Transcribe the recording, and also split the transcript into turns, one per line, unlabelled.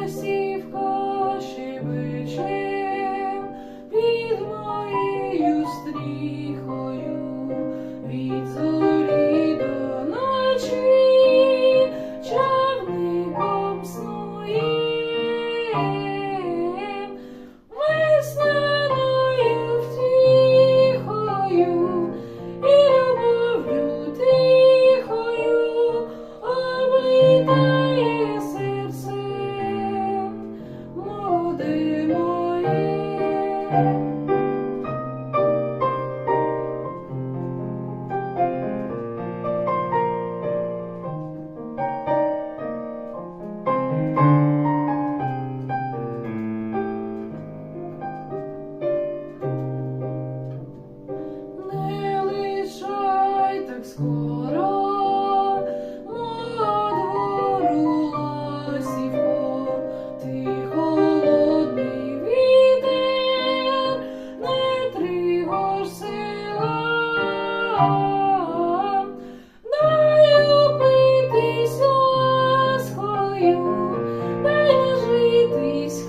лисівка щебече під моєю стріхою, від зорі до ночі човником снуєм, весняною втіхою і любов'ю тихою облітає серцем молоде моє. Не лишай так скоро мого двору, ласівко, ти холодний вітер, не тривож села. Дай упитись ласкою, дай нажитись